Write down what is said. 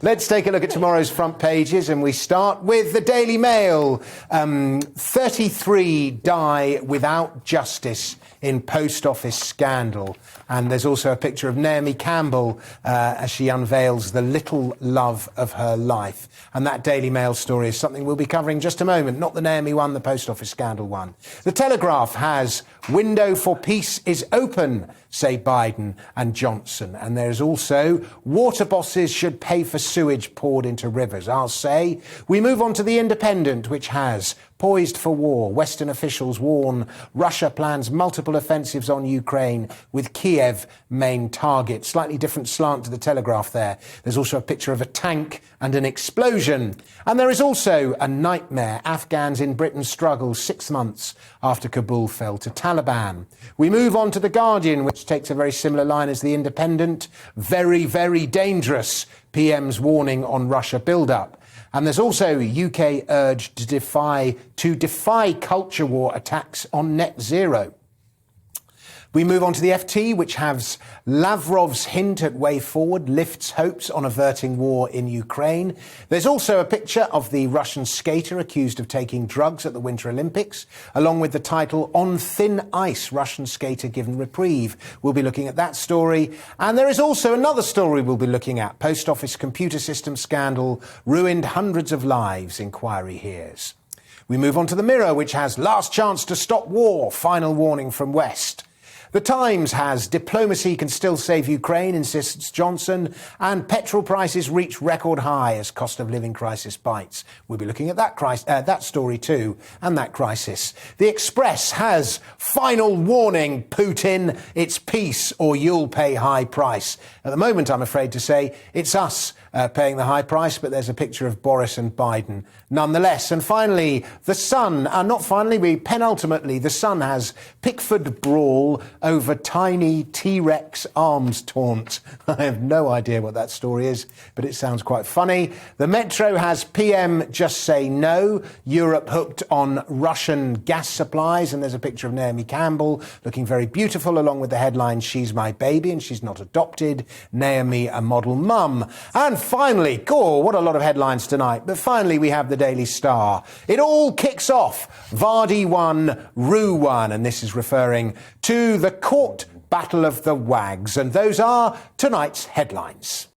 Let's take a look at tomorrow's front pages, and we start with the Daily Mail. 33 die without justice in post office scandal. And there's also a picture of Naomi Campbell as she unveils the little love of her life. And that Daily Mail story is something we'll be covering in just a moment. Not the Naomi one, the post office scandal one. The Telegraph has window for peace is open, say Biden and Johnson. And there's also water bosses should pay for sewage poured into rivers, I'll say. We move on to The Independent, which has poised for war. Western officials warn Russia plans multiple offensives on Ukraine with Kiev main target. Slightly different slant to the Telegraph there. There's also a picture of a tank and an explosion. And there is also a nightmare. Afghans in Britain struggle 6 months after Kabul fell to Taliban. We move on to The Guardian, which takes a very similar line as The Independent. Very, very dangerous. PM's warning on Russia build-up. And there's also UK urge to defy culture war attacks on net zero. We move on to the FT, which has Lavrov's hint at way forward lifts hopes on averting war in Ukraine. There's also a picture of the Russian skater accused of taking drugs at the Winter Olympics, along with the title On Thin Ice, Russian skater given reprieve. We'll be looking at that story. And there is also another story we'll be looking at. Post office computer system scandal ruined hundreds of lives, inquiry hears. We move on to the Mirror, which has last chance to stop war, final warning from West. The Times has diplomacy can still save Ukraine, insists Johnson, and petrol prices reach record high as cost of living crisis bites. We'll be looking at that story too, and that crisis. The Express has final warning, Putin, it's peace or you'll pay high price. At the moment, I'm afraid to say, it's us paying the high price, but there's a picture of Boris and Biden nonetheless. And finally, The Sun, penultimately, The Sun has Pickford brawl over tiny T-Rex arms taunt. I have no idea what that story is, but it sounds quite funny. The Metro has PM just say no, Europe hooked on Russian gas supplies, and there's a picture of Naomi Campbell looking very beautiful, along with the headline, she's my baby and she's not adopted, Naomi a model mum. And finally, what a lot of headlines tonight, but finally we have the Daily Star. It all kicks off. Vardy won, Rue won, and this is referring to the court battle of the wags. And those are tonight's headlines.